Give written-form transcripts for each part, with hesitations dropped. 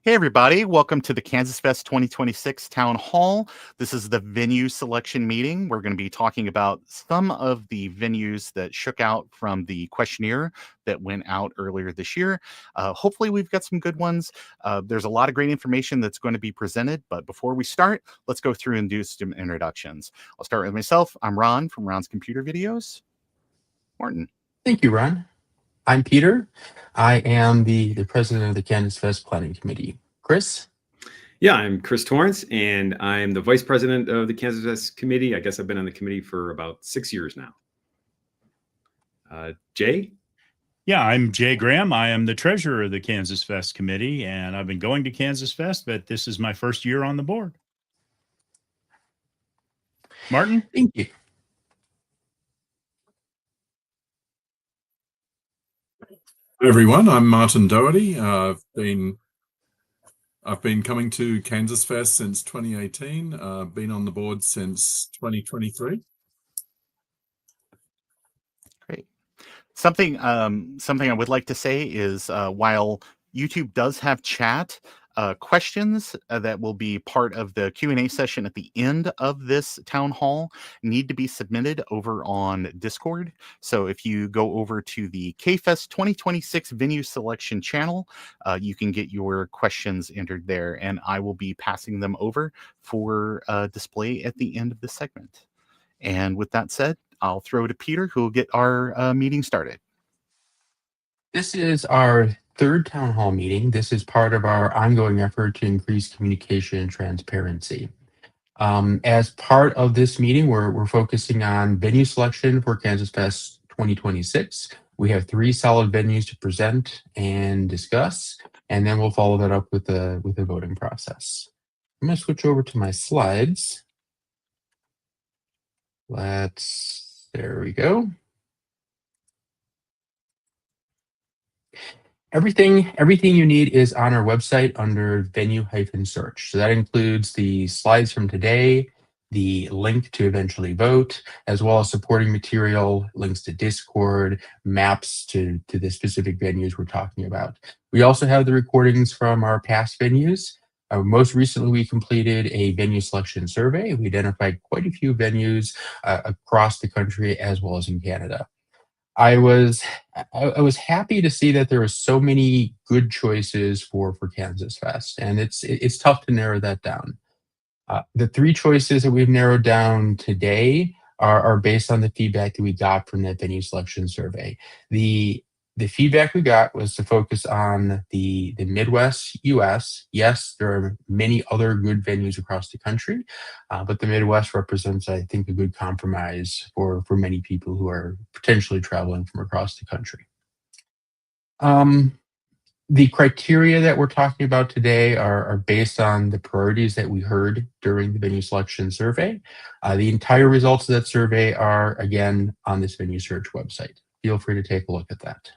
Hey everybody, welcome to the KansasFest 2026 Town Hall. This is the venue selection meeting. We're going to be talking about some of the venues that shook out from the questionnaire that went out earlier this year. Hopefully we've got some good ones. There's a lot of great information that's going to be presented, but before we start, let's go through and do some introductions. I'll start with myself. I'm Ron from Ron's Computer Videos. Martin. Thank you, Ron. I'm Peter. I am the president of the KansasFest Planning Committee. Chris? Yeah, I'm Chris Torrance, and I'm the vice president of the KansasFest committee. I guess I've been on the committee for about 6 years now. Jay? Yeah, I'm Jay Graham. I am the treasurer of the KansasFest committee, and I've been going to KansasFest, but this is my first year on the board. Martin? Thank you. Hi everyone, I'm Martin Doherty. I've been coming to KansasFest since 2018. Been on the board since 2023. Great. Something I would like to say is while YouTube does have chat, questions that will be part of the Q&A session at the end of this town hall need to be submitted over on Discord. So if you go over to the KFest 2026 venue selection channel, you can get your questions entered there, and I will be passing them over for display at the end of the segment. And with that said, I'll throw to Peter, who will get our meeting started. This is our third town hall meeting. This is part of our ongoing effort to increase communication and transparency. As part of this meeting, we're focusing on venue selection for KansasFest 2026. We have 3 solid venues to present and discuss, and then we'll follow that up with a voting process. I'm going to switch over to my slides. There we go. Everything you need is on our website under venue-search. So that includes the slides from today, the link to eventually vote, as well as supporting material, links to Discord, maps to the specific venues we're talking about. We also have the recordings from our past venues. Most recently, we completed a venue selection survey. We identified quite a few venues across the country as well as in Canada. I was happy to see that there were so many good choices for KansasFest, and it's tough to narrow that down. The 3 choices that we've narrowed down today are based on the feedback that we got from that venue selection survey. The feedback we got was to focus on the Midwest US. Yes, there are many other good venues across the country, but the Midwest represents, I think, a good compromise for many people who are potentially traveling from across the country. The criteria that we're talking about today are based on the priorities that we heard during the venue selection survey. The entire results of that survey are, again, on this venue search website. Feel free to take a look at that.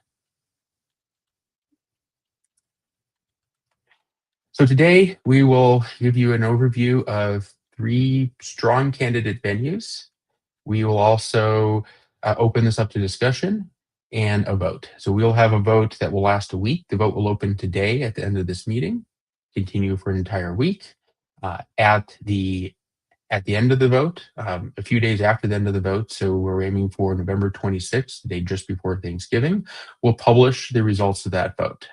So today, we will give you an overview of 3 strong candidate venues. We will also open this up to discussion and a vote. So we'll have a vote that will last a week. The vote will open today at the end of this meeting, continue for an entire week. At the end of the vote, a few days after the end of the vote, so we're aiming for November 26th, the day just before Thanksgiving, we'll publish the results of that vote.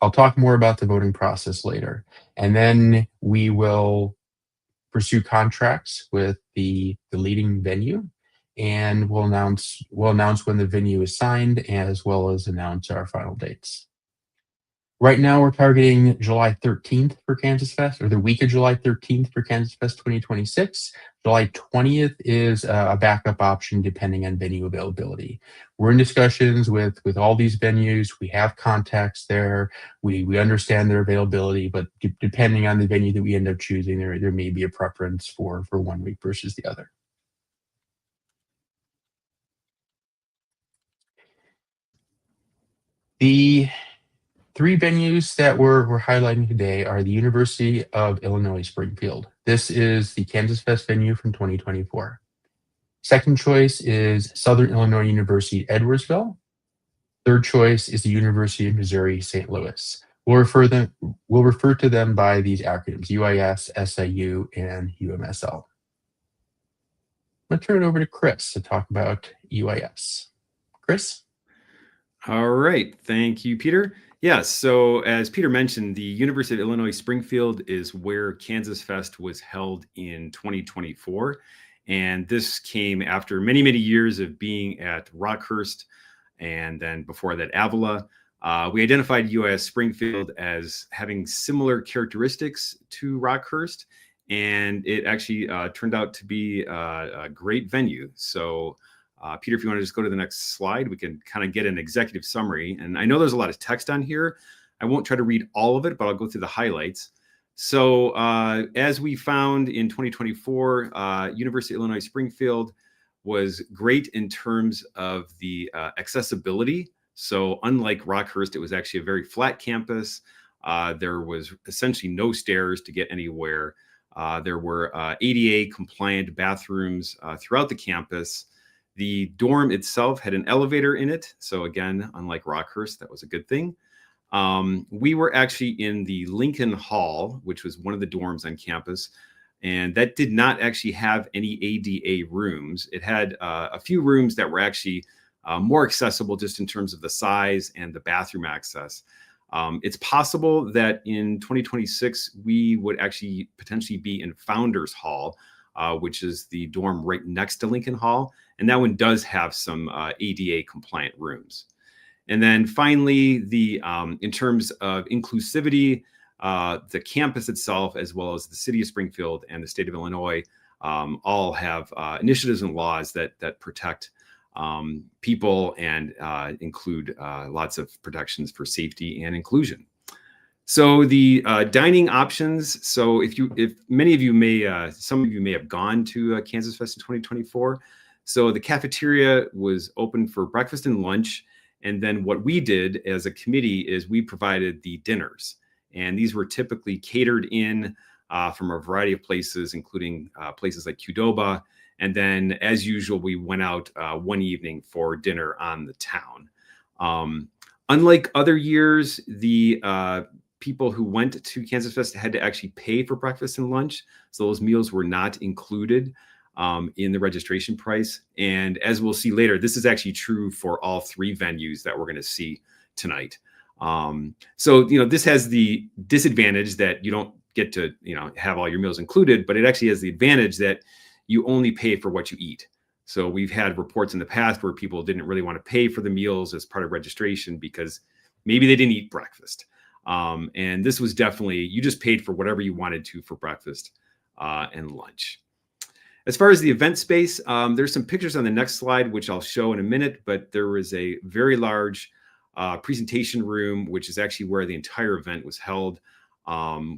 I'll talk more about the voting process later. And then we will pursue contracts with the leading venue, and we'll announce when the venue is signed, as well as announce our final dates. Right now, we're targeting July 13th for KansasFest, or the week of July 13th for KansasFest 2026. July 20th is a backup option depending on venue availability. We're in discussions with all these venues. We have contacts there. We understand their availability, but depending on the venue that we end up choosing, there may be a preference for 1 week versus the other. The 3 venues that we're highlighting today are the University of Illinois Springfield. This is the KansasFest venue from 2024. Second choice is Southern Illinois University Edwardsville. Third choice is the University of Missouri St. Louis. We'll refer to them by these acronyms: UIS, SIU, and UMSL. I'm going to turn it over to Chris to talk about UIS. Chris? All right. Thank you, Peter. Yes. So as Peter mentioned, the University of Illinois Springfield is where KansasFest was held in 2024. And this came after many, many years of being at Rockhurst and then before that, Avila. We identified UIS Springfield as having similar characteristics to Rockhurst, and it actually turned out to be a great venue. So Peter, if you want to just go to the next slide, we can kind of get an executive summary. And I know there's a lot of text on here. I won't try to read all of it, but I'll go through the highlights. So as we found in 2024, University of Illinois Springfield was great in terms of the accessibility. So unlike Rockhurst, it was actually a very flat campus. There was essentially no stairs to get anywhere. There were ADA compliant bathrooms throughout the campus. The dorm itself had an elevator in it. So again, unlike Rockhurst, that was a good thing. We were actually in the Lincoln Hall, which was one of the dorms on campus. And that did not actually have any ADA rooms. It had a few rooms that were actually more accessible just in terms of the size and the bathroom access. It's possible that in 2026, we would actually potentially be in Founders Hall, which is the dorm right next to Lincoln Hall. And that one does have some ADA compliant rooms. And then finally, in terms of inclusivity, the campus itself, as well as the city of Springfield and the state of Illinois, all have initiatives and laws that protect people and include lots of protections for safety and inclusion. So the dining options. So if many of you may, some of you may have gone to KansasFest in 2024. So the cafeteria was open for breakfast and lunch. And then what we did as a committee is we provided the dinners. And these were typically catered in from a variety of places, including places like Qdoba. And then, as usual, we went out one evening for dinner on the town. Unlike other years, the people who went to KansasFest had to actually pay for breakfast and lunch. So those meals were not included in the registration price. And as we'll see later, this is actually true for all three venues that we're going to see tonight. So, this has the disadvantage that you don't get to, have all your meals included, but it actually has the advantage that you only pay for what you eat. So we've had reports in the past where people didn't really want to pay for the meals as part of registration because maybe they didn't eat breakfast. And this was definitely, you just paid for whatever you wanted to for breakfast and lunch. As far as the event space, there's some pictures on the next slide, which I'll show in a minute, but there was a very large presentation room, which is actually where the entire event was held.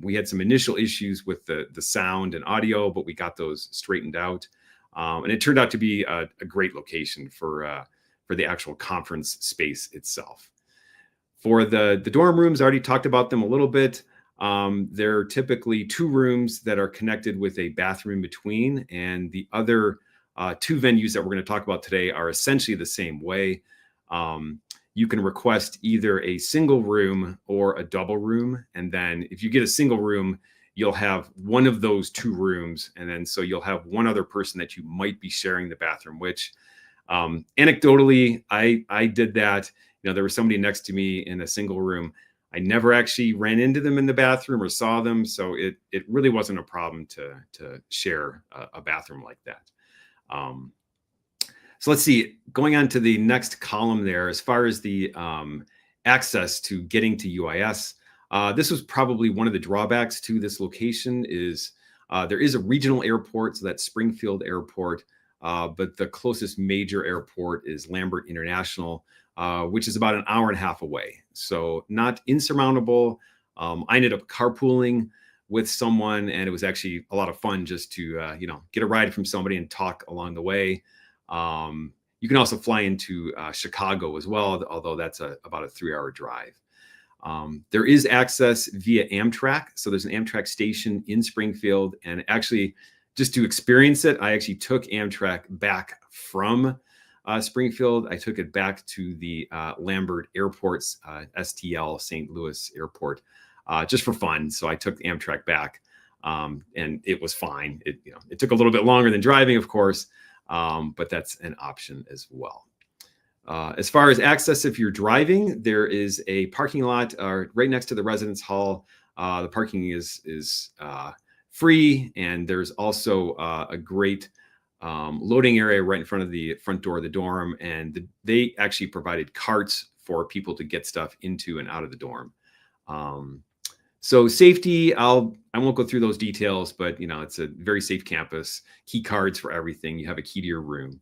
We had some initial issues with the sound and audio, but we got those straightened out. And it turned out to be a great location for the actual conference space itself. For the dorm rooms, I already talked about them a little bit. There are typically two rooms that are connected with a bathroom in between, and the other two venues that we're going to talk about today are essentially the same way. You can request either a single room or a double room. And then if you get a single room, you'll have one of those two rooms. And then so you'll have one other person that you might be sharing the bathroom, which anecdotally, I did that. There was somebody next to me in a single room. I never actually ran into them in the bathroom or saw them. So it really wasn't a problem to share a bathroom like that. So let's see, going on to the next column there, as far as the access to getting to UIS, this was probably one of the drawbacks to this location is there is a regional airport, so that's Springfield Airport, but the closest major airport is Lambert International, which is about an hour and a half away. So not insurmountable. I ended up carpooling with someone, and it was actually a lot of fun just to, get a ride from somebody and talk along the way. You can also fly into Chicago as well, although that's about a 3-hour drive. There is access via Amtrak. So there's an Amtrak station in Springfield, and actually just to experience it, I actually took Amtrak back from Springfield, I took it back to the Lambert Airport's STL St. Louis Airport just for fun. So I took the Amtrak back, and it was fine. It took a little bit longer than driving, of course, but that's an option as well. As far as access, if you're driving, there is a parking lot right next to the residence hall. The parking is free, and there's also a great loading area right in front of the front door of the dorm, and they actually provided carts for people to get stuff into and out of the dorm. So safety, I won't go through those details, but it's a very safe campus. Key cards for everything. You have a key to your room.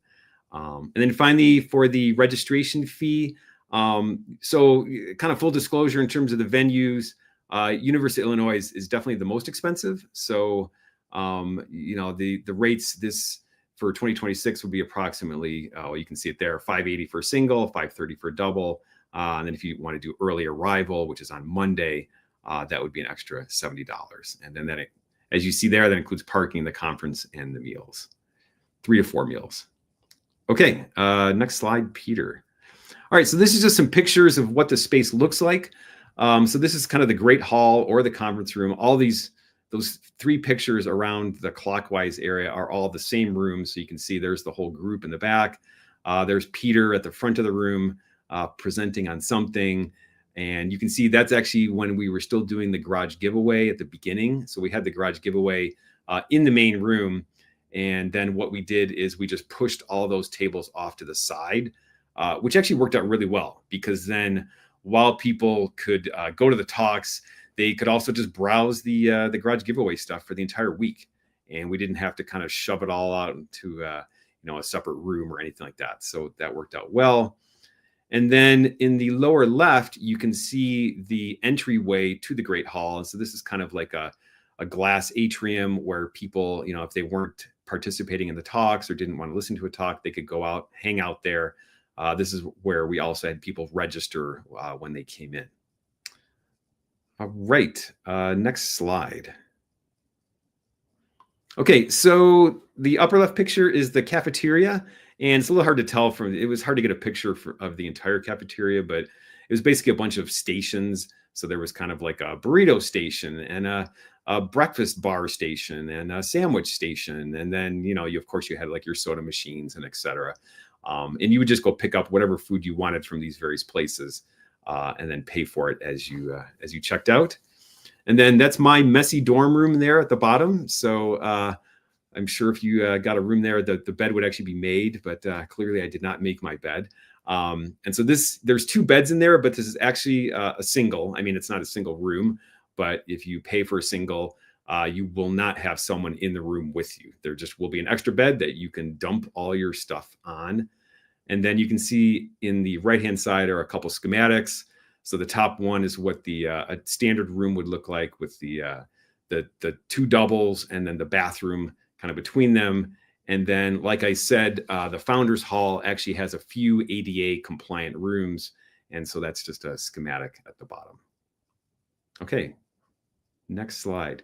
And then finally, for the registration fee, so kind of full disclosure in terms of the venues, University of Illinois is definitely the most expensive. So, the rates this for 2026 would be approximately, you can see it there, $580 for a single, $530 for a double. And then if you want to do early arrival, which is on Monday, that would be an extra $70. And then as you see there, that includes parking, the conference, and the meals, 3 to 4 meals. Okay, next slide, Peter. All right, so this is just some pictures of what the space looks like. So this is kind of the Great Hall or the conference room. All those 3 pictures around the clockwise area are all the same room. So you can see there's the whole group in the back. There's Peter at the front of the room presenting on something. And you can see that's actually when we were still doing the garage giveaway at the beginning. So we had the garage giveaway in the main room. And then what we did is we just pushed all those tables off to the side, which actually worked out really well, because then while people could go to the talks, they could also just browse the garage giveaway stuff for the entire week. And we didn't have to kind of shove it all out into a separate room or anything like that. So that worked out well. And then in the lower left, you can see the entryway to the Great Hall. And so this is kind of like a glass atrium where people, if they weren't participating in the talks or didn't want to listen to a talk, they could go out, hang out there. This is where we also had people register when they came in. All right, next slide. Okay, so the upper left picture is the cafeteria, and it's a little hard to tell it was hard to get a picture of the entire cafeteria, but it was basically a bunch of stations. So there was kind of like a burrito station and a breakfast bar station and a sandwich station. And then, of course you had like your soda machines and et cetera. And you would just go pick up whatever food you wanted from these various places and then pay for it as you checked out. And then that's my messy dorm room there at the bottom. So I'm sure if you got a room there, the bed would actually be made, but clearly I did not make my bed. And so there's 2 beds in there, but this is actually a single. I mean, it's not a single room, but if you pay for a single, you will not have someone in the room with you. There just will be an extra bed that you can dump all your stuff on. And then you can see in the right-hand side are a couple schematics. So the top one is what a standard room would look like with the 2 doubles and then the bathroom kind of between them. And then, like I said, the Founders Hall actually has a few ADA compliant rooms. And so that's just a schematic at the bottom. Okay, next slide.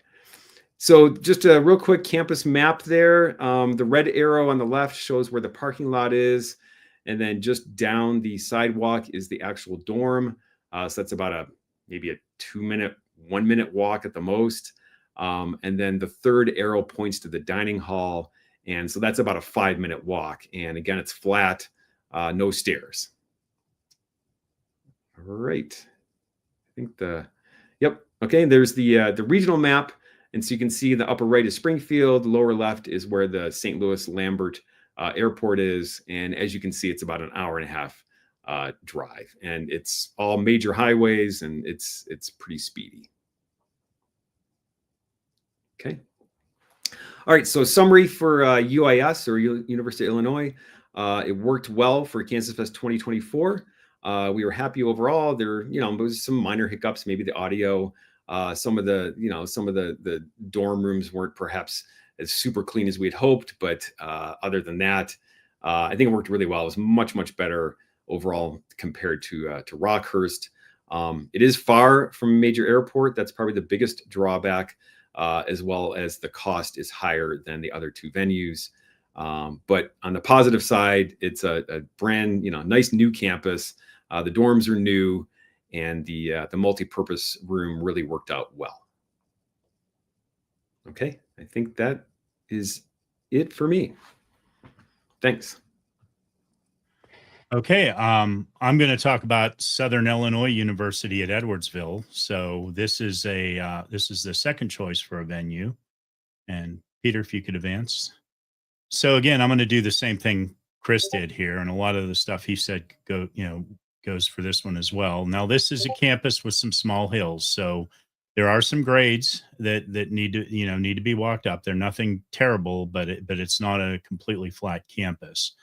So just a real quick campus map there. The red arrow on the left shows where the parking lot is. And then just down the sidewalk is the actual dorm. So that's about maybe a 1 minute walk at the most. And then the third arrow points to the dining hall. And so that's about a 5-minute walk. And again, it's flat, no stairs. All right. I think yep. Okay. There's the regional map. And so you can see the upper right is Springfield. The lower left is where the St. Louis Lambert Airport is. And as you can see, it's about an 1.5-hour drive. And it's all major highways, and it's pretty speedy. Okay. All right, so summary for UIS, or University of Illinois. It worked well for KansasFest 2024. We were happy overall. There was some minor hiccups, maybe the audio. Some of the dorm rooms weren't perhaps as super clean as we had hoped, but other than that, I think it worked really well. It was much, much better overall compared to Rockhurst. It is far from a major airport. That's probably the biggest drawback. As well as the cost is higher than the other 2 venues. But on the positive side, it's a brand, nice new campus. The dorms are new, and the multi-purpose room really worked out well. Okay, I think that is it for me. Thanks. Okay, I'm going to talk about Southern Illinois University at Edwardsville. So this is the second choice for a venue. And Peter, if you could advance. So again, I'm going to do the same thing Chris did here, and a lot of the stuff he said goes for this one as well. Now, this is a campus with some small hills, so there are some grades that need to be walked up. They're nothing terrible, but it's not a completely flat campus.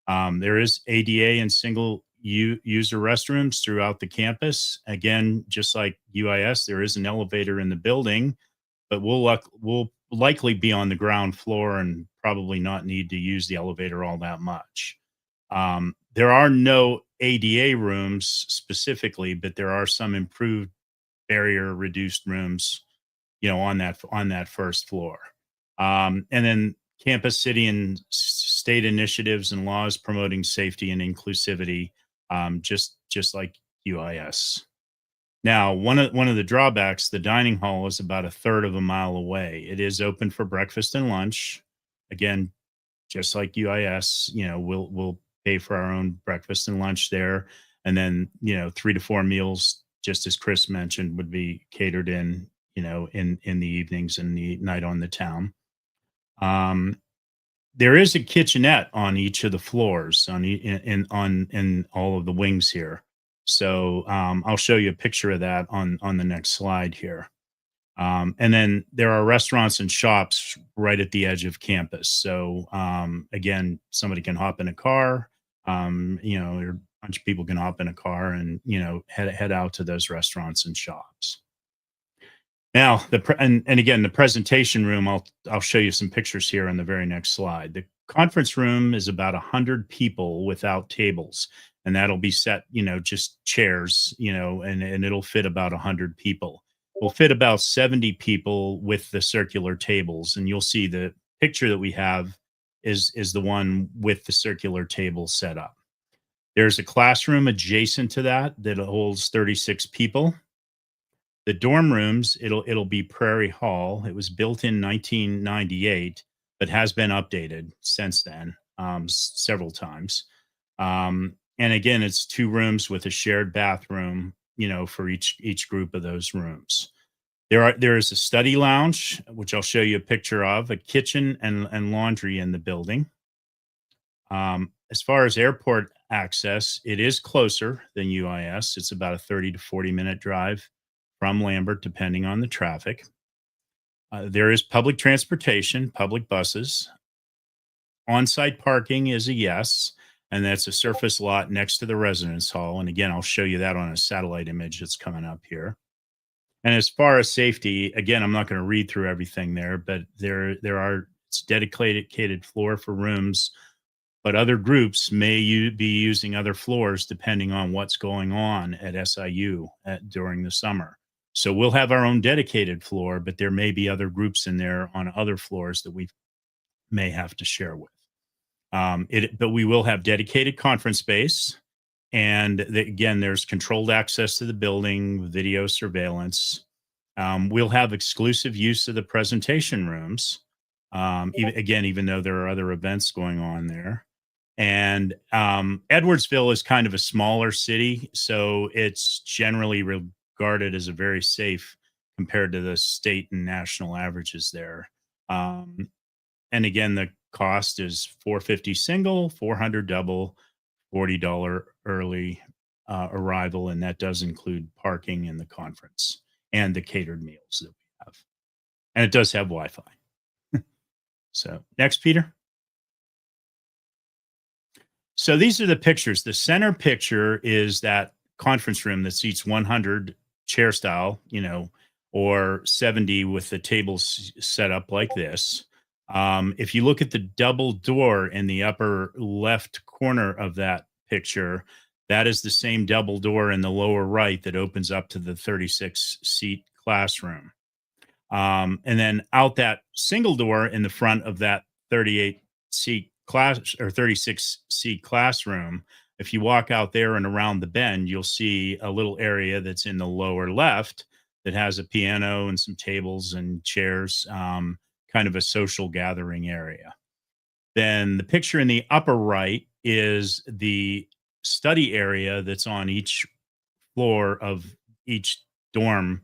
There is ADA and single user restrooms throughout the campus. Again, just like UIS, there is an elevator in the building, but we'll likely be on the ground floor and probably not need to use the elevator all that much. There are no ADA rooms specifically, but there are some improved barrier reduced rooms, on that first floor. And then campus, city, and state initiatives and laws promoting safety and inclusivity, just like UIS. Now, one of the drawbacks, the dining hall is about a third of a mile away. It is open for breakfast and lunch. Again, just like UIS, we'll pay for our own breakfast and lunch there. And then, 3 to 4 meals, just as Chris mentioned, would be catered in the evenings and the night on the town. There is a kitchenette on each of the floors in all of the wings here. So I'll show you a picture of that on the next slide here. And then there are restaurants and shops right at the edge of campus. So again, somebody can hop in a car, or a bunch of people can hop in a car and, head out to those restaurants and shops. Now, and again, the presentation room, I'll show you some pictures here on the very next slide. The conference room is about 100 people without tables, and that'll be set, just chairs, and it'll fit about 100 people. We'll fit about 70 people with the circular tables, and you'll see the picture that we have is the one with the circular table set up. There's a classroom adjacent to that holds 36 people. The dorm rooms, it'll be Prairie Hall. It was built in 1998, but has been updated since then several times. And again, it's 2 rooms with a shared bathroom, for each group of those rooms. There is a study lounge, which I'll show you a picture of, a kitchen and laundry in the building. As far as airport access, it is closer than UIS. It's about a 30 to 40 minute drive from Lambert, depending on the traffic. There is public transportation, public buses. On-site parking is a yes, and that's a surface lot next to the residence hall. And again, I'll show you that on a satellite image that's coming up here. And as far as safety, again, I'm not going to read through everything there, but it's dedicated floor for rooms, but other groups may be using other floors depending on what's going on at SIU during the summer. So we'll have our own dedicated floor, but there may be other groups in there on other floors that we may have to share with. But we will have dedicated conference space. And again, there's controlled access to the building, video surveillance. We'll have exclusive use of the presentation rooms. Even though there are other events going on there. And Edwardsville is kind of a smaller city, so it's generally regarded as a very safe compared to the state and national averages there. And again, the cost is $450 single, $400 double, $40 early arrival, and that does include parking in the conference and the catered meals that we have. And it does have Wi-Fi. So next, Peter. So these are the pictures. The center picture is that conference room that seats 100 chair style, or 70 with the tables set up like this. If you look at the double door in the upper left corner of that picture, that is the same double door in the lower right that opens up to the 36 seat classroom. And then out that single door in the front of that 38 seat class or 36C classroom, if you walk out there and around the bend, you'll see a little area that's in the lower left that has a piano and some tables and chairs, kind of a social gathering area. Then the picture in the upper right is the study area that's on each floor of each dorm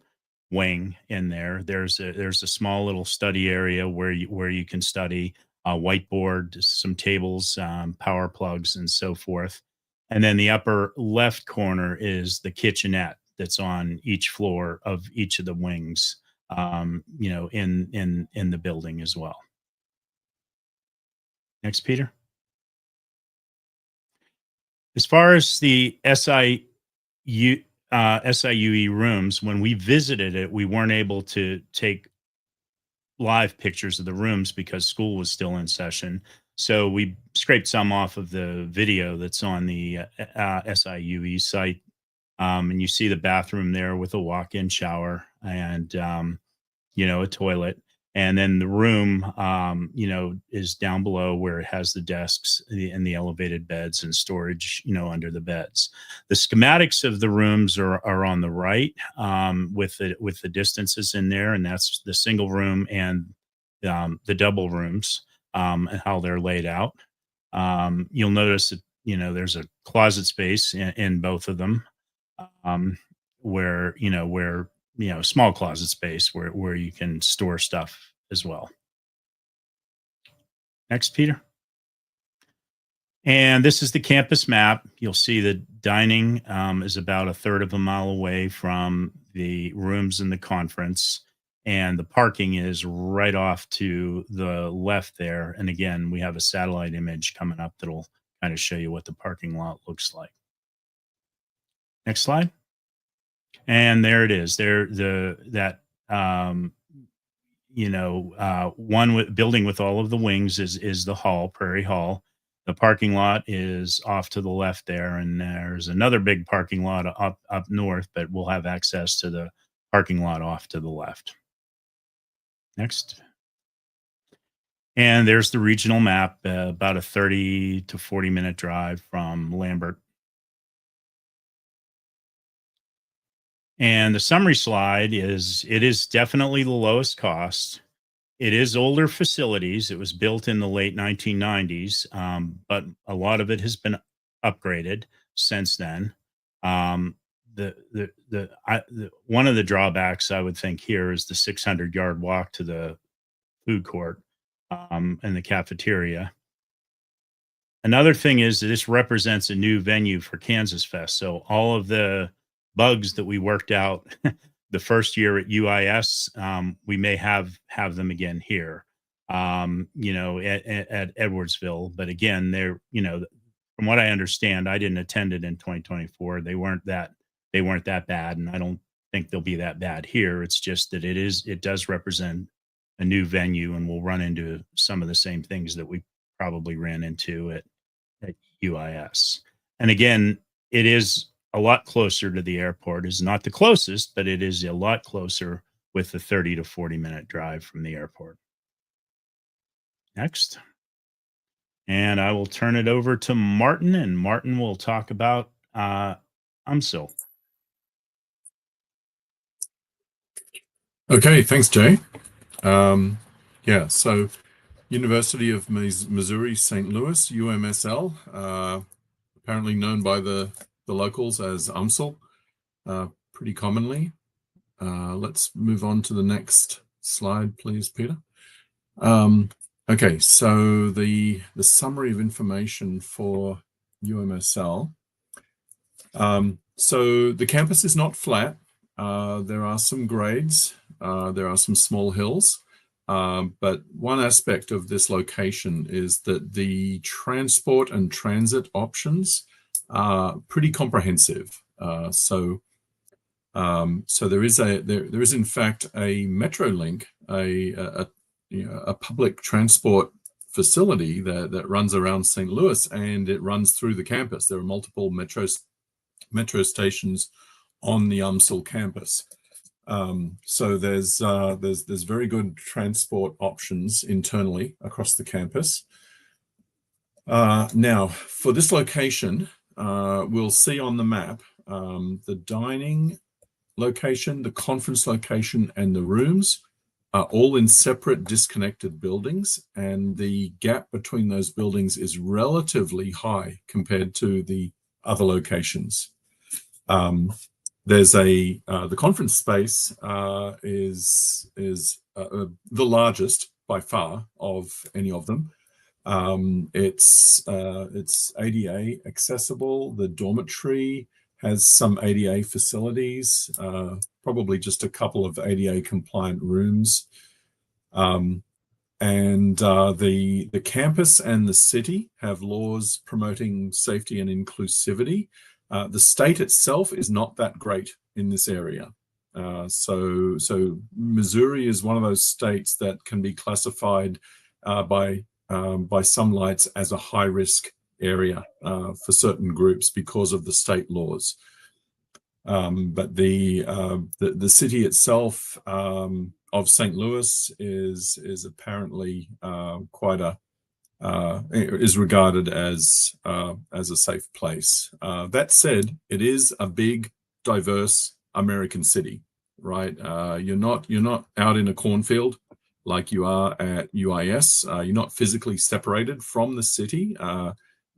wing in there. There's a small little study area where you can study, a whiteboard, some tables, power plugs, and so forth. And then the upper left corner is the kitchenette that's on each floor of each of the wings, in the building as well. Next, Peter. As far as the SIUE rooms, when we visited it, we weren't able to take live pictures of the rooms because school was still in session. So we scraped some off of the video that's on the SIUE site. And you see the bathroom there with a walk-in shower and, a toilet. And then the room, is down below where it has the desks and the elevated beds and storage, under the beds. The schematics of the rooms are on the right, with the distances in there, and that's the single room and the double rooms, and how they're laid out. You'll notice that there's a closet space in both of them, where small closet space where you can store stuff as well. Next, Peter. And this is the campus map. You'll see the dining is about a third of a mile away from the rooms in the conference, and the parking is right off to the left there. And again, we have a satellite image coming up that'll kind of show you what the parking lot looks like. Next slide. And there it is. One building with all of the wings is the hall, Prairie Hall. The parking lot is off to the left there, and there's another big parking lot up north, but we'll have access to the parking lot off to the left. Next. And there's the regional map, about a 30 to 40 minute drive from Lambert. And the summary slide it is definitely the lowest cost. It is older facilities. It was built in the late 1990s, but a lot of it has been upgraded since then. One of the drawbacks I would think here is the 600-yard walk to the food court, and the cafeteria. Another thing is that this represents a new venue for KansasFest. So all of the bugs that we worked out the first year at UIS, we may have them again here, at Edwardsville. But again, they're, from what I understand, I didn't attend it in 2024. They weren't that bad, and I don't think they'll be that bad here. It's just that it does represent a new venue, and we'll run into some of the same things that we probably ran into at UIS. And again, it is a lot closer to the airport. Is not the closest, but it is a lot closer with the 30 to 40 minute drive from the airport. Next. And I will turn it over to Martin, and Martin will talk about UMSL. Okay, thanks, Jay. So University of Missouri St. Louis, UMSL, apparently known by the locals as UMSL, pretty commonly. Let's move on to the next slide, please, Peter. Okay, so the summary of information for UMSL. So the campus is not flat. There are some grades. There are some small hills. But one aspect of this location is that the transport and transit options are pretty comprehensive. So there is in fact a Metrolink, a public transport facility that runs around St. Louis, and it runs through the campus. There are multiple metro stations on the UMSL campus. So there's very good transport options internally across the campus. Now, for this location, we'll see on the map the dining location, the conference location, and the rooms are all in separate disconnected buildings, and the gap between those buildings is relatively high compared to the other locations. There's the conference space is the largest by far of any of them. It's ADA accessible. The dormitory has some ADA facilities, probably just a couple of ADA compliant rooms. And the campus and the city have laws promoting safety and inclusivity. The state itself is not that great in this area. So Missouri is one of those states that can be classified by some lights as a high-risk area for certain groups because of the state laws. But the city itself of St. Louis is apparently quite is regarded as a safe place. That said, it is a big, diverse American city, right? You're not out in a cornfield like you are at UIS. You're not physically separated from the city.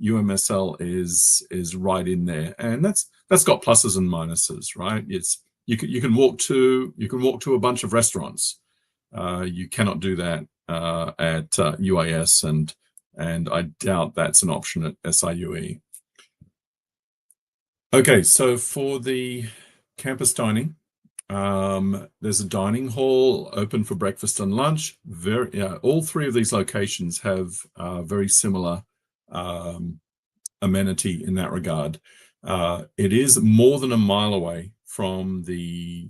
UMSL is right in there, and that's got pluses and minuses, right? You can walk to a bunch of restaurants. You cannot do that at UIS, and I doubt that's an option at SIUE. Okay, so for the campus dining, there's a dining hall open for breakfast and lunch. All three of these locations have very similar amenity in that regard. It is more than a mile away from the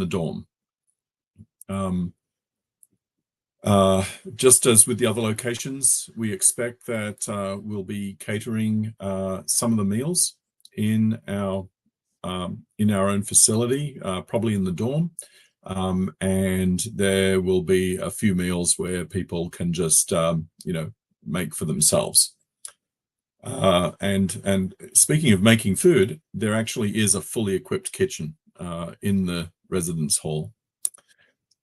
dorm. Just as with the other locations, we expect that we'll be catering some of the meals in our own facility, probably in the dorm, and there will be a few meals where people can just make for themselves. And speaking of making food, there actually is a fully equipped kitchen in the residence hall.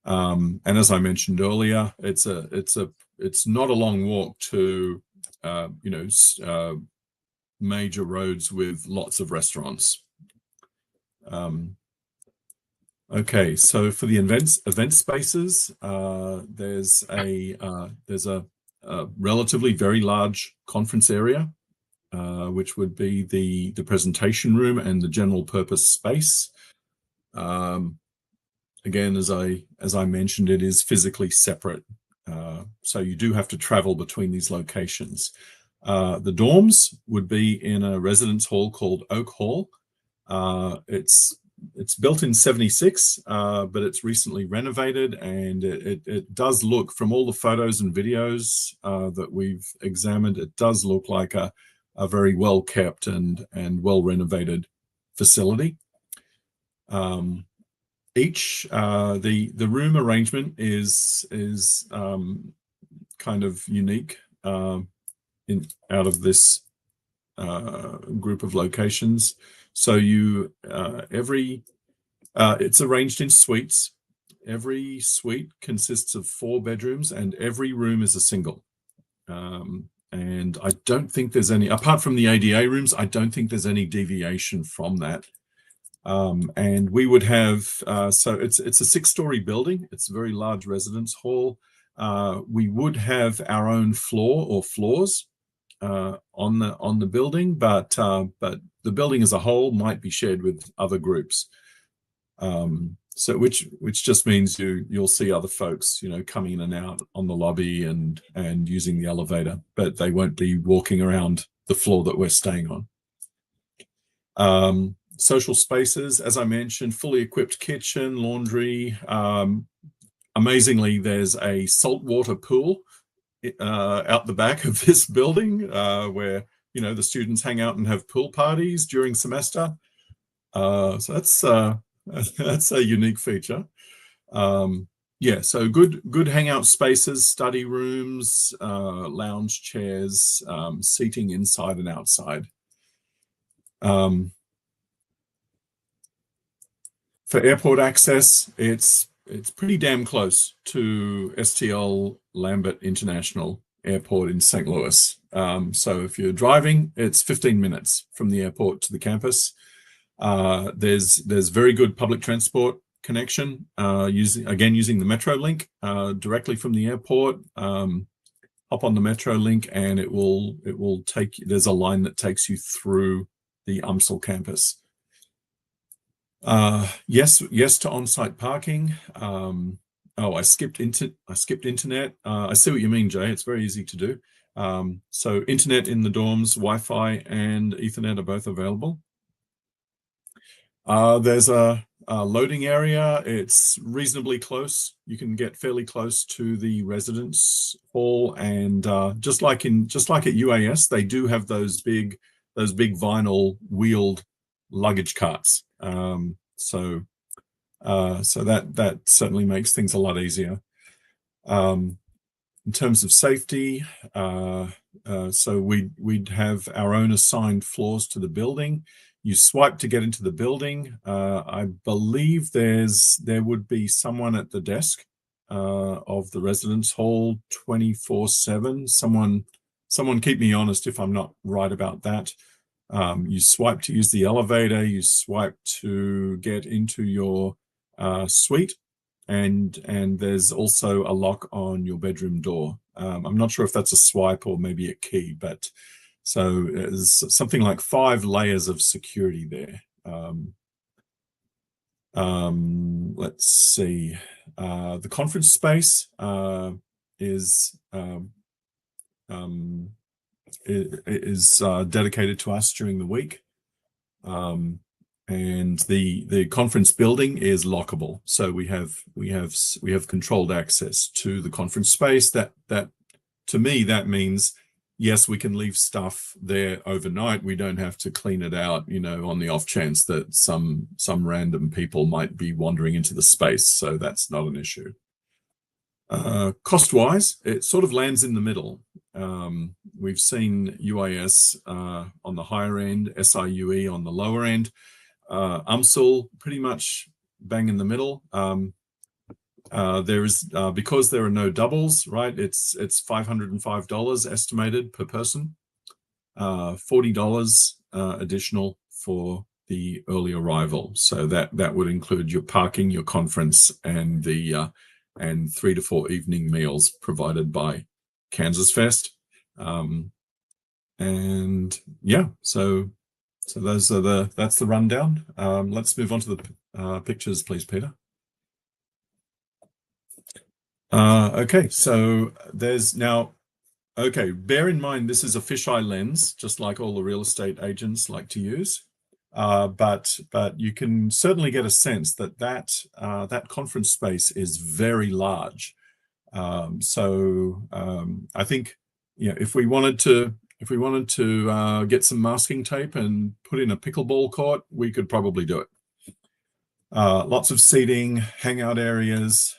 And as I mentioned earlier, it's not a long walk to major roads with lots of restaurants. Okay, so for the event spaces, there's a relatively very large conference area, which would be the presentation room and the general purpose space. Again, as I mentioned, it is physically separate, so you do have to travel between these locations. The dorms would be in a residence hall called Oak Hall. It's built in '76, but it's recently renovated, and it does look, from all the photos and videos that we've examined, it does look like a very well kept and well renovated facility. The room arrangement is kind of unique out of this group of locations. So it's arranged in suites. Every suite consists of 4 bedrooms, and every room is a single. And I don't think there's any, apart from the ADA rooms, I don't think there's any deviation from that. And we would have, so it's a 6-story building. It's a very large residence hall. We would have our own floor or floors on the building, but the building as a whole might be shared with other groups. So which just means you'll see other folks, coming in and out on the lobby and using the elevator, but they won't be walking around the floor that we're staying on. Social spaces, as I mentioned, fully equipped kitchen, laundry. Amazingly, there's a saltwater pool out the back of this building where the students hang out and have pool parties during semester. So that's a unique feature. Yeah, so good hangout spaces, study rooms, lounge chairs, seating inside and outside. For airport access, it's pretty damn close to STL Lambert International Airport in St. Louis. So if you're driving, it's 15 minutes from the airport to the campus. There's very good public transport connection, using the MetroLink directly from the airport. Hop on the MetroLink and it will take you. There's a line that takes you through the UMSL campus. Yes to on-site parking. I skipped internet. I see what you mean, Jay. It's very easy to do. So internet in the dorms, Wi-Fi and Ethernet are both available. There's a loading area. It's reasonably close. You can get fairly close to the residence hall, and just like at UAS, they do have those big vinyl wheeled luggage carts. So that certainly makes things a lot easier. In terms of safety, so we'd have our own assigned floors to the building. You swipe to get into the building. I believe there would be someone at the desk of the residence hall 24/7. Someone keep me honest if I'm not right about that. You swipe to use the elevator. You swipe to get into your suite, and there's also a lock on your bedroom door. I'm not sure if that's a swipe or maybe a key, but so there's something like 5 layers of security there. Let's see. The conference space is dedicated to us during the week, and the conference building is lockable. So we have controlled access to the conference space. That to me that means, yes, we can leave stuff there overnight. We don't have to clean it out, on the off chance that some random people might be wandering into the space. So that's not an issue. Cost-wise, it sort of lands in the middle. We've seen UAS on the higher end, SIUE on the lower end, UMSL pretty much bang in the middle. There is because there are no doubles, right? It's $505 estimated per person, $40 additional for the early arrival. So that would include your parking, your conference, and the and 3 to 4 evening meals provided by KansasFest. And yeah, so that's the rundown. Let's move on to the pictures, please, Peter. Okay, so there's now, okay, bear in mind this is a fisheye lens, just like all the real estate agents like to use. But you can certainly get a sense that conference space is very large. So I think, if we wanted to get some masking tape and put in a pickleball court, we could probably do it. Lots of seating, hangout areas.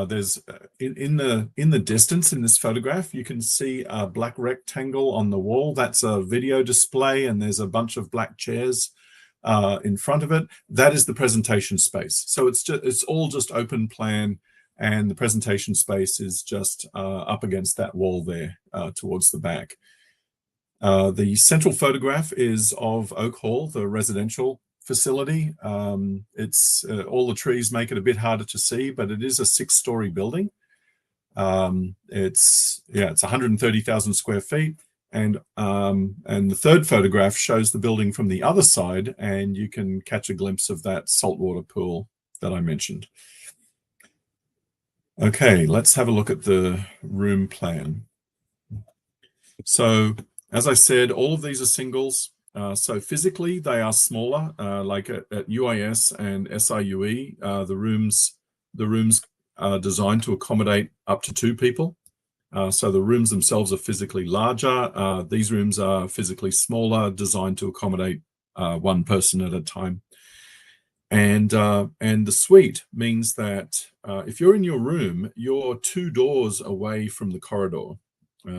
There's in the distance in this photograph, you can see a black rectangle on the wall. That's a video display, and there's a bunch of black chairs in front of it. That is the presentation space. So it's all just open plan, and the presentation space is just up against that wall there towards the back. The central photograph is of Oak Hall, the residential facility. It's all the trees make it a bit harder to see, but it is a 6-story building. It's 130,000 square feet, and the third photograph shows the building from the other side, and you can catch a glimpse of that saltwater pool that I mentioned. Okay, let's have a look at the room plan. So as I said, all of these are singles. So physically, they are smaller, like at UAS and SIUE. The rooms are designed to accommodate up to 2 people. So the rooms themselves are physically larger. These rooms are physically smaller, designed to accommodate 1 person at a time. And the suite means that if you're in your room, you're 2 doors away from the corridor.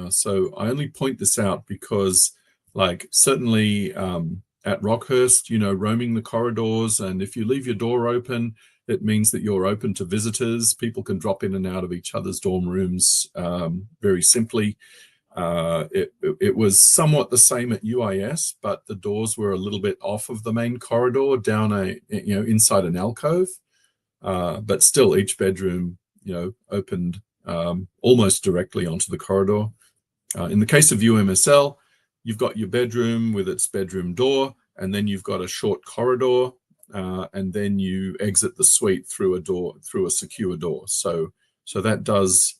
So I only point this out because, like, certainly at Rockhurst, you know, roaming the corridors, and if you leave your door open, it means that you're open to visitors. People can drop in and out of each other's dorm rooms very simply. It was somewhat the same at UIS, but the doors were a little bit off of the main corridor, down inside an alcove. But still, each bedroom, opened almost directly onto the corridor. In the case of UMSL, you've got your bedroom with its bedroom door, and then you've got a short corridor, and then you exit the suite through a secure door. So that does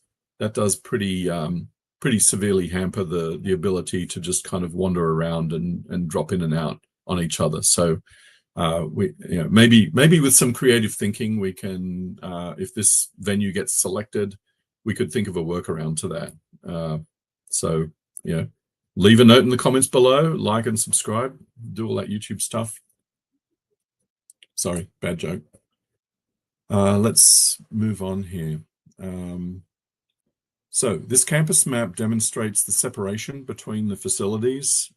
pretty severely hamper the ability to just kind of wander around and drop in and out on each other. So maybe with some creative thinking, we can, if this venue gets selected, we could think of a workaround to that. So leave a note in the comments below, like and subscribe, do all that YouTube stuff. Sorry, bad joke. Let's move on here. So this campus map demonstrates the separation between the facilities.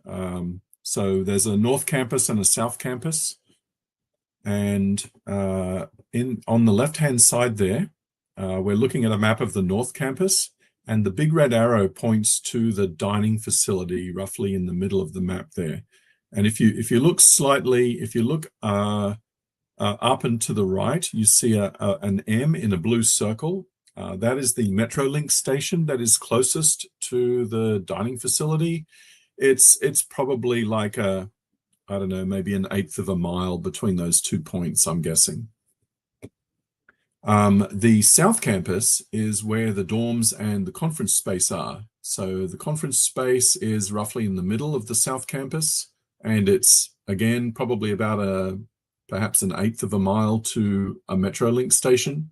So there's a North Campus and a South Campus. And on the left-hand side there, we're looking at a map of the North Campus, and the big red arrow points to the dining facility roughly in the middle of the map there. And if you look up and to the right, you see an M in a blue circle. That is the Metrolink station that is closest to the dining facility. It's probably like I don't know, maybe an eighth of a mile between those 2 points, I'm guessing. The South Campus is where the dorms and the conference space are. So the conference space is roughly in the middle of the South Campus, and it's, again, probably about perhaps an eighth of a mile to a Metrolink station.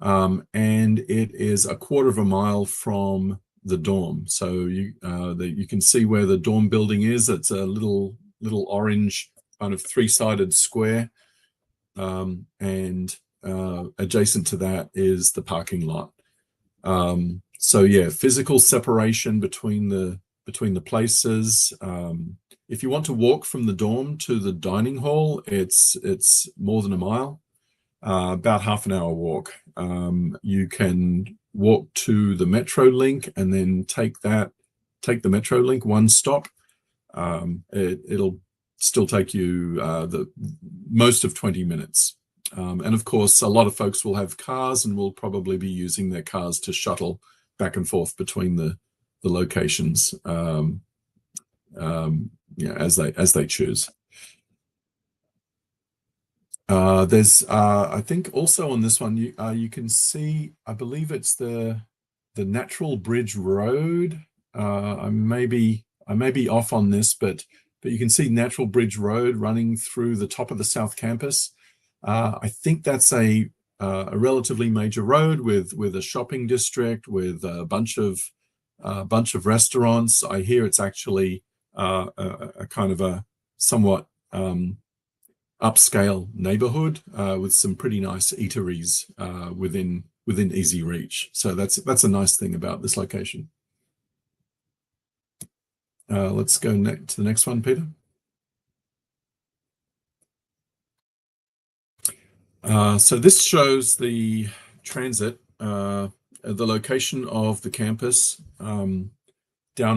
And it is a quarter of a mile from the dorm. So you can see where the dorm building is. It's a little orange kind of 3-sided square. And adjacent to that is the parking lot. So yeah, physical separation between the places. If you want to walk from the dorm to the dining hall, it's more than a mile. About half an hour walk. You can walk to the Metrolink and then take the Metrolink one stop. It'll still take you the most of 20 minutes. And of course, a lot of folks will have cars and will probably be using their cars to shuttle back and forth between the locations as they choose. There's I think also on this one you can see, I believe it's the Natural Bridge Road. I may be off on this, but you can see Natural Bridge Road running through the top of the South Campus. I think that's a relatively major road with a shopping district, with a bunch of restaurants. I hear it's actually a kind of a somewhat upscale neighborhood with some pretty nice eateries within easy reach. So that's a nice thing about this location. Let's go to the next one, Peter. So this shows the transit, the location of the campus down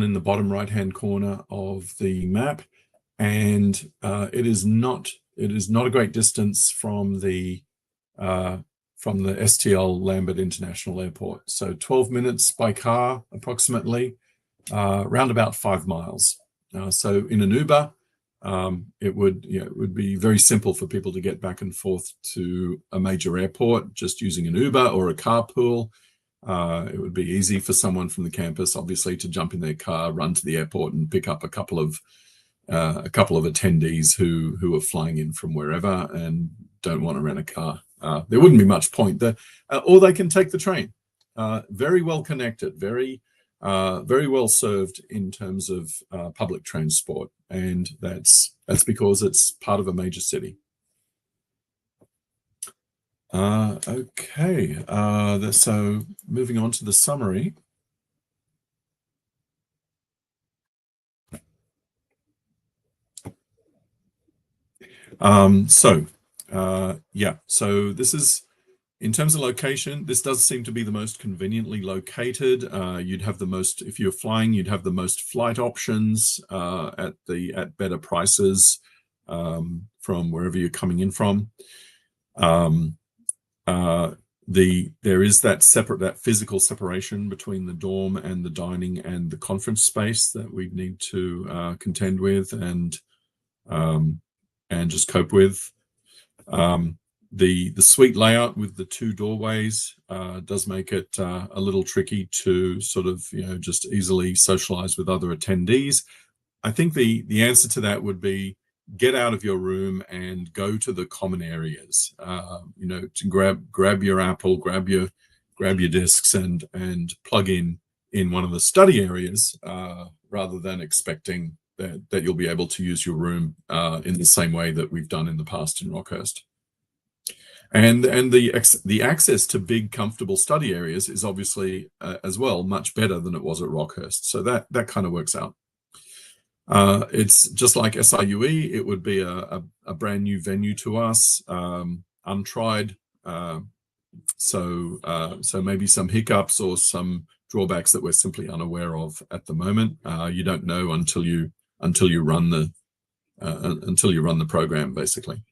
in the bottom right-hand corner of the map, and it is not a great distance from the STL Lambert International Airport. So 12 minutes by car, approximately, around about 5 miles. So in an Uber, it would be very simple for people to get back and forth to a major airport just using an Uber or a carpool. It would be easy for someone from the campus, obviously, to jump in their car, run to the airport, and pick up a couple of attendees who are flying in from wherever and don't want to rent a car. There wouldn't be much point there, or they can take the train. Very well connected, very well served in terms of public transport, and that's because it's part of a major city. Okay. So moving on to the summary. So this is, in terms of location, this does seem to be the most conveniently located. You'd have the most, if you're flying, you'd have the most flight options at better prices from wherever you're coming in from. There is that physical separation between the dorm and the dining and the conference space that we need to contend with and just cope with. The suite layout with the two doorways does make it a little tricky to sort of, just easily socialize with other attendees. I think the answer to that would be get out of your room and go to the common areas, to grab your Apple, grab your discs and plug in one of the study areas rather than expecting that you'll be able to use your room in the same way that we've done in the past in Rockhurst. And the access to big, comfortable study areas is obviously as well much better than it was at Rockhurst. So that kind of works out. It's just like SIUE. It would be a brand new venue to us, untried. So maybe some hiccups or some drawbacks that we're simply unaware of at the moment. You don't know until you run the program, basically.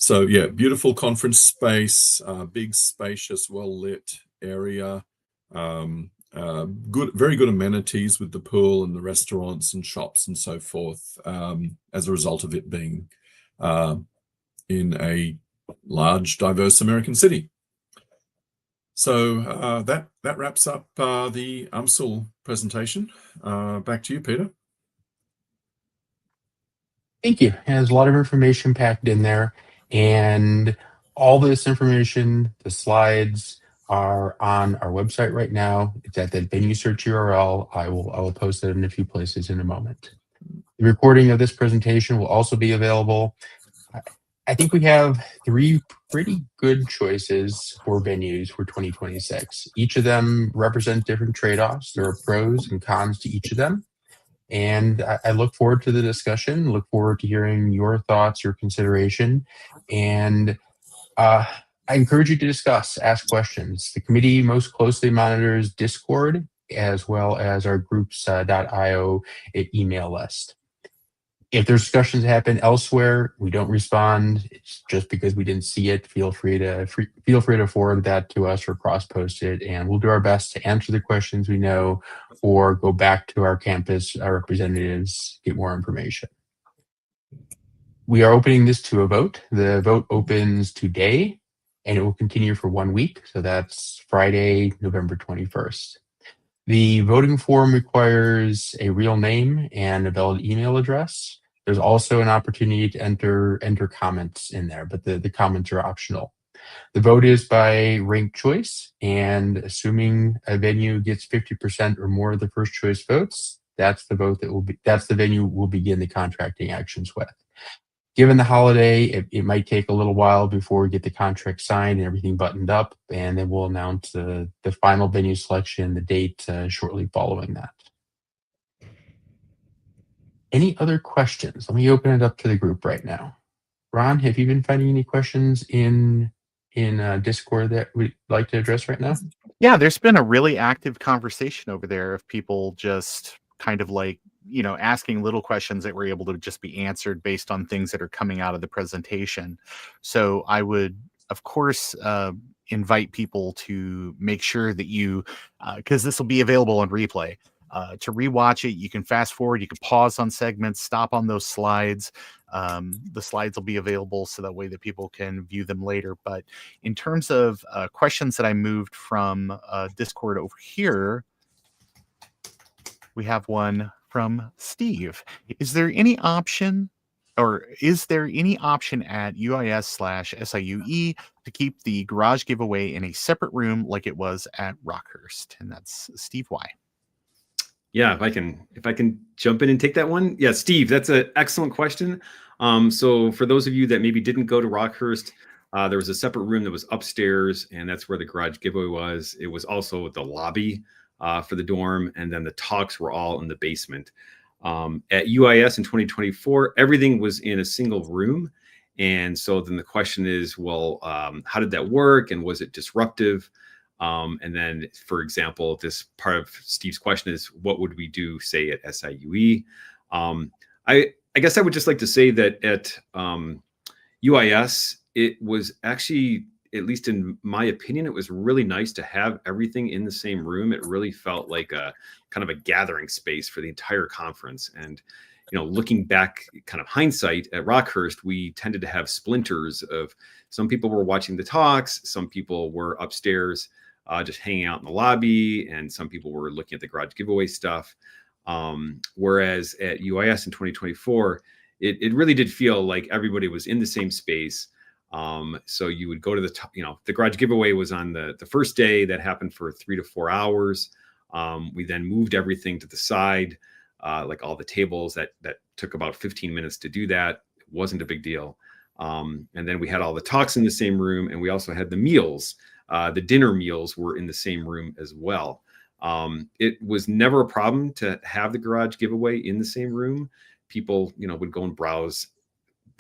So yeah, beautiful conference space, big, spacious, well-lit area, very good amenities with the pool and the restaurants and shops and so forth, as a result of it being in a large, diverse American city. So that wraps up the UMSL presentation. Back to you, Peter. Thank you. There's a lot of information packed in there, and all this information, the slides, are on our website right now. It's at the venue search URL. I will post it in a few places in a moment. The recording of this presentation will also be available. I think we have 3 pretty good choices for venues for 2026. Each of them represent different trade-offs. There are pros and cons to each of them. And I look forward to the discussion, look forward to hearing your thoughts, your consideration. And I encourage you to discuss, ask questions. The committee most closely monitors Discord as well as our groups.io email list. If there's discussions happen elsewhere, we don't respond. It's just because we didn't see it. Feel free to forward that to us or cross-post it, and we'll do our best to answer the questions we know or go back to our campus, our representatives, get more information. We are opening this to a vote. The vote opens today, and it will continue for 1 week. So that's Friday, November 21st. The voting form requires a real name and a valid email address. There's also an opportunity to enter comments in there, but the comments are optional. The vote is by ranked choice, and assuming a venue gets 50% or more of the first choice votes, that's the venue we'll begin the contracting actions with. Given the holiday, it might take a little while before we get the contract signed and everything buttoned up, and then we'll announce the final venue selection, the date shortly following that. Any other questions? Let me open it up to the group right now. Ron, have you been finding any questions in Discord that we'd like to address right now? Yeah, there's been a really active conversation over there of people just kind of like, asking little questions that were able to just be answered based on things that are coming out of the presentation. So I would, of course, invite people to make sure that you, because this will be available on replay, to rewatch it. You can fast forward, you can pause on segments, stop on those slides. The slides will be available so that way that people can view them later. But in terms of questions that I moved from Discord over here, we have one from Steve. Is there any option at UIS/SIUE to keep the garage giveaway in a separate room like it was at Rockhurst? And that's Steve Y. Yeah, if I can jump in and take that one. Yeah, Steve, that's an excellent question. So for those of you that maybe didn't go to Rockhurst, There was a separate room that was upstairs, and that's where the garage giveaway was. It was also the lobby for the dorm, and then the talks were all in the basement. At UIS in 2024, everything was in a single room. And so then the question is, well, how did that work? And was it disruptive? And then, for example, this part of Steve's question is, what would we do, say, at SIUE? I guess I would just like to say that at UIS, it was actually, at least in my opinion, it was really nice to have everything in the same room. It really felt like a kind of a gathering space for the entire conference. And, you know, looking back, kind of hindsight, at Rockhurst, we tended to have splinters of, some people were watching the talks, some people were upstairs just hanging out in the lobby, and some people were looking at the garage giveaway stuff. Whereas at UIS in 2024, it really did feel like everybody was in the same space. So you would go to the garage giveaway was on the first day. That happened for 3 to 4 hours. We then moved everything to the side, like all the tables. That took about 15 minutes to do that. It wasn't a big deal. And then we had all the talks in the same room, and we also had the meals. The dinner meals were in the same room as well. It was never a problem to have the garage giveaway in the same room. People, would go and browse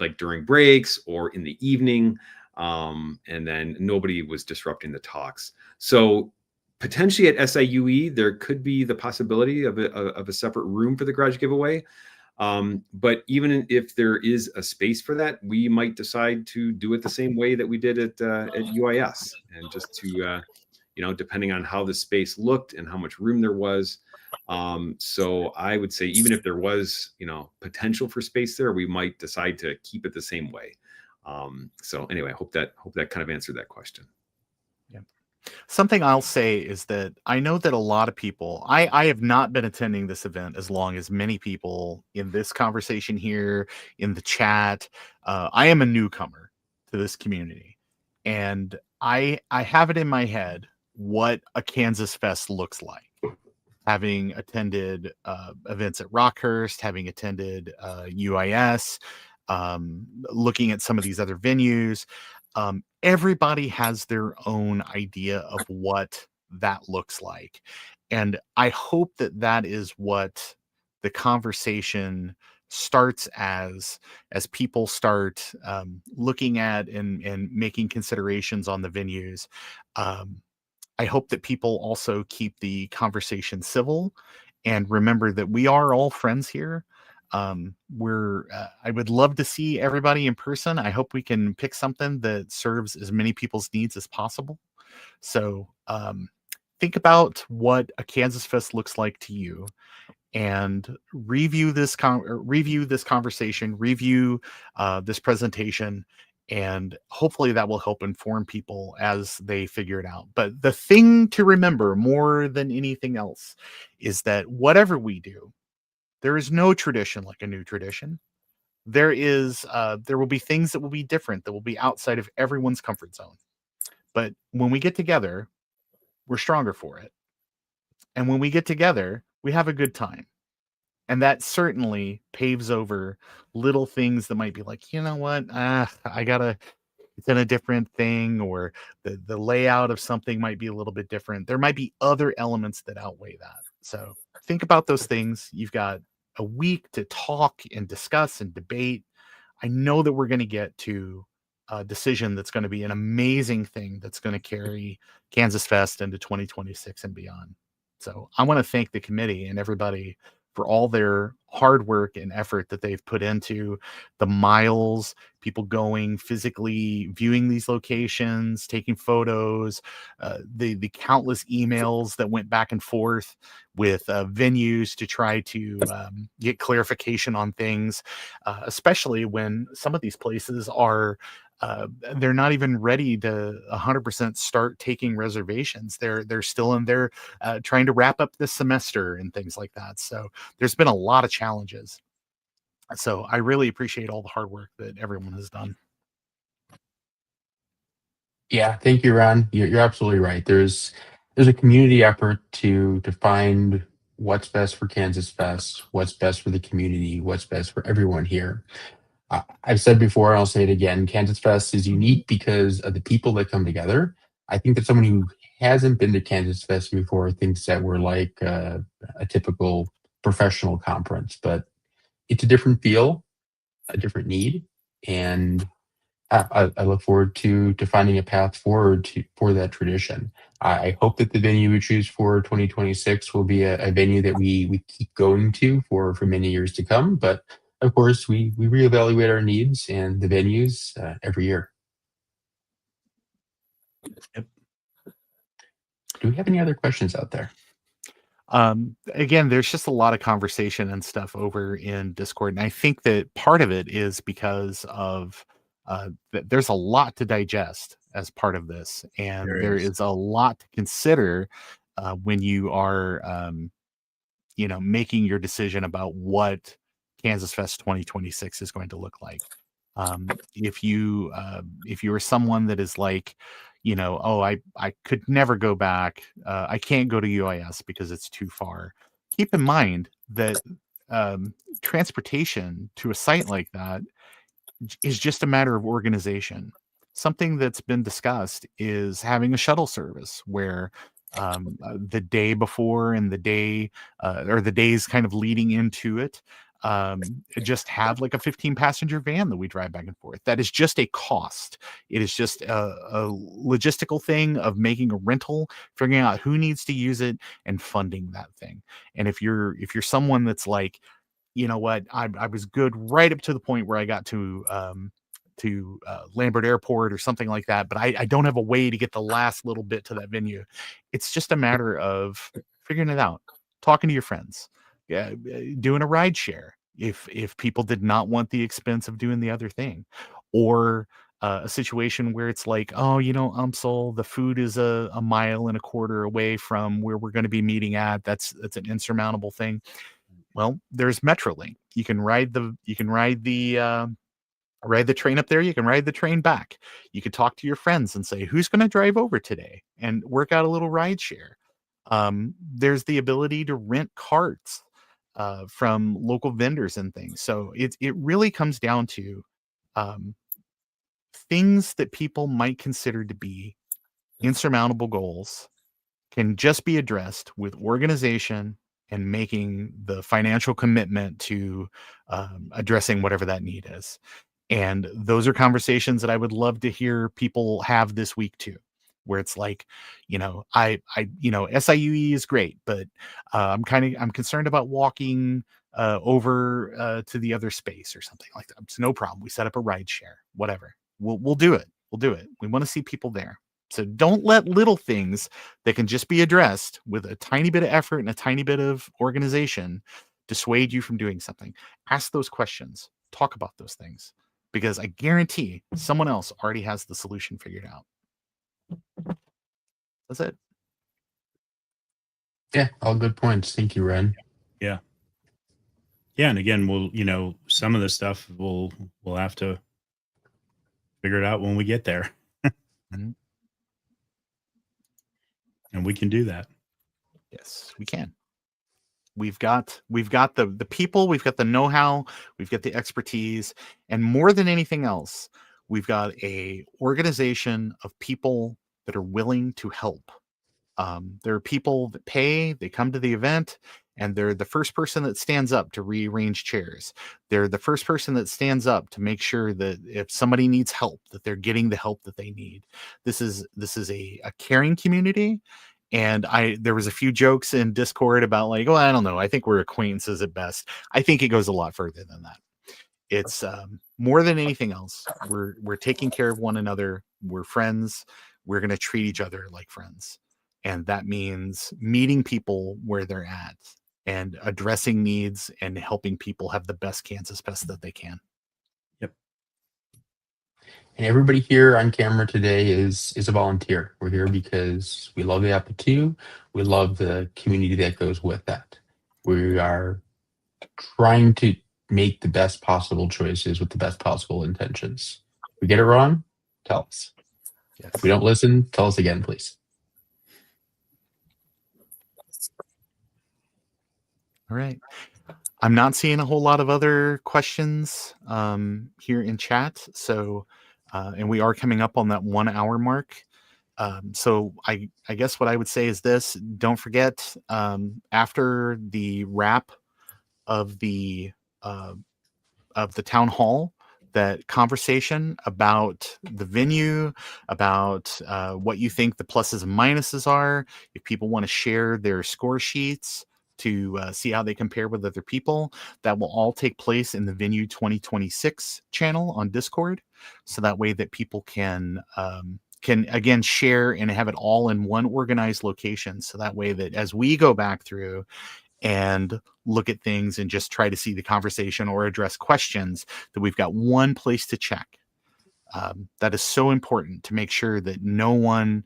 like during breaks or in the evening. And then nobody was disrupting the talks. So potentially at SIUE, there could be the possibility of a separate room for the garage giveaway. But even if there is a space for that, we might decide to do it the same way that we did at UIS, and just to, depending on how the space looked and how much room there was. So I would say, even if there was, potential for space there, we might decide to keep it the same way. So anyway, I hope that kind of answered that question. Yeah. Something I'll say is that I know that a lot of people, I have not been attending this event as long as many people in this conversation here, in the chat. I am a newcomer to this community, and I have it in my head what a KansasFest looks like. Having attended events at Rockhurst, having attended UIS, looking at some of these other venues, everybody has their own idea of what that looks like. And I hope that that is what the conversation starts as people start looking at and making considerations on the venues. I hope that people also keep the conversation civil and remember that we are all friends here. I would love to see everybody in person. I hope we can pick something that serves as many people's needs as possible. So think about what a KansasFest looks like to you, and review this conversation, review this presentation, and hopefully that will help inform people as they figure it out. But the thing to remember more than anything else is that whatever we do, there is no tradition like a new tradition. There will be things that will be different, that will be outside of everyone's comfort zone. But when we get together, we're stronger for it. And when we get together, we have a good time. And that certainly paves over little things that might be like, you know what, it's in a different thing, or the layout of something might be a little bit different. There might be other elements that outweigh that. So think about those things. You've got a week to talk and discuss and debate. I know that we're going to get to a decision that's going to be an amazing thing that's going to carry KansasFest into 2026 and beyond. So I want to thank the committee and everybody for all their hard work and effort that they've put into the miles, people going physically, viewing these locations, taking photos, the countless emails that went back and forth with venues to try to get clarification on things, especially when some of these places are they're not even ready to 100% start taking reservations. They're still in there trying to wrap up this semester and things like that. So there's been a lot of challenges. So I really appreciate all the hard work that everyone has done. Yeah, thank you, Ron. You're absolutely right. There's a community effort to find what's best for KansasFest, what's best for the community, what's best for everyone here. I've said before, and I'll say it again, KansasFest is unique because of the people that come together. I think that someone who hasn't been to KansasFest before thinks that we're like a typical professional conference, but it's a different feel, a different need, and I look forward to finding a path forward for that tradition. I hope that the venue we choose for 2026 will be a venue that we keep going to for many years to come. But of course, we reevaluate our needs and the venues every year. Yep. Do we have any other questions out there? Again, there's just a lot of conversation and stuff over in Discord, and I think that part of it is because of there's a lot to digest as part of this, and there is a lot to consider when you are, making your decision about what Kansas Fest 2026 is going to look like. If you are someone that is like, oh, I could never go back. I can't go to UIS because it's too far. Keep in mind that transportation to a site like that is just a matter of organization. Something that's been discussed is having a shuttle service where the day before and the day or the days kind of leading into it, just have like a 15 passenger van that we drive back and forth. That is just a cost. It is just a logistical thing of making a rental, figuring out who needs to use it, and funding that thing. And if you're someone that's like, you know what, I was good right up to the point where I got to Lambert Airport or something like that, but I don't have a way to get the last little bit to that venue. It's just a matter of figuring it out, talking to your friends, doing a ride share if people did not want the expense of doing the other thing, or a situation where it's like, oh, UMSL, the food is a mile and a quarter away from where we're going to be meeting at. That's an insurmountable thing. Well, there's Metrolink. You can ride the train up there. You can ride the train back. You could talk to your friends and say, who's going to drive over today, and work out a little ride share. There's the ability to rent carts from local vendors and things. So it really comes down to things that people might consider to be insurmountable goals can just be addressed with organization and making the financial commitment to addressing whatever that need is. And those are conversations that I would love to hear people have this week too, where it's like, SIUE is great, but I'm concerned about walking over to the other space or something like that. It's no problem. We set up a ride share, whatever. We'll do it. We'll do it. We want to see people there. So don't let little things that can just be addressed with a tiny bit of effort and a tiny bit of organization dissuade you from doing something. Ask those questions. Talk about those things, because I guarantee someone else already has the solution figured out. That's it. Yeah, all good points. Thank you, Ren. Yeah. And again, we'll, some of the stuff we'll have to figure it out when we get there. Mm-hmm. And we can do that. Yes, we can. We've got the people, we've got the know-how, we've got the expertise, and more than anything else, we've got a organization of people that are willing to help. There are people that pay, they come to the event, and they're the first person that stands up to rearrange chairs. They're the first person that stands up to make sure that if somebody needs help, that they're getting the help that they need. This is a caring community. And there was a few jokes in Discord about like, oh, I don't know, I think we're acquaintances at best. I think it goes a lot further than that. It's more than anything else. We're taking care of one another. We're friends. We're going to treat each other like friends. And that means meeting people where they're at and addressing needs and helping people have the best Kansas Fest that they can. Yep. And everybody here on camera today is a volunteer. We're here because we love the Apple II. We love the community that goes with that. We are trying to make the best possible choices with the best possible intentions. If we get it wrong, tell us. Yes. If we don't listen, tell us again, please. All right. I'm not seeing a whole lot of other questions here in chat. So, and we are coming up on that 1 hour mark. So I guess what I would say is this: don't forget, after the wrap of the town hall, that conversation about the venue, about what you think the pluses and minuses are. If people want to share their score sheets to see how they compare with other people, that will all take place in the Venue 2026 channel on Discord. So that way that people can again share and have it all in one organized location. So that way that as we go back through and look at things and just try to see the conversation or address questions, that we've got one place to check. That is so important to make sure that no one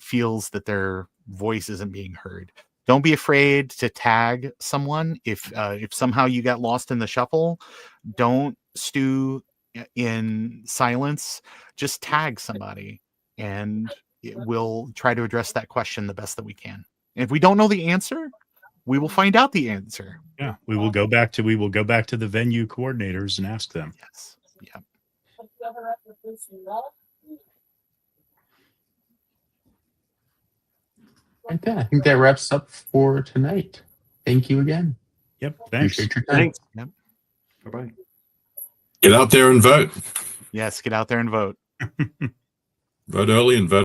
feels that their voice isn't being heard. Don't be afraid to tag someone. If somehow you got lost in the shuffle, don't stew in silence. Just tag somebody, and we'll try to address that question the best that we can. And if we don't know the answer, we will find out the answer. Yeah, we will go back to the venue coordinators and ask them. Yes. Yeah. Right then, I think that wraps up for tonight. Thank you again. Yep. Thanks. Appreciate your time. Thanks. Yep. Bye-bye. Get out there and vote. Yes. Get out there and vote. Vote early and vote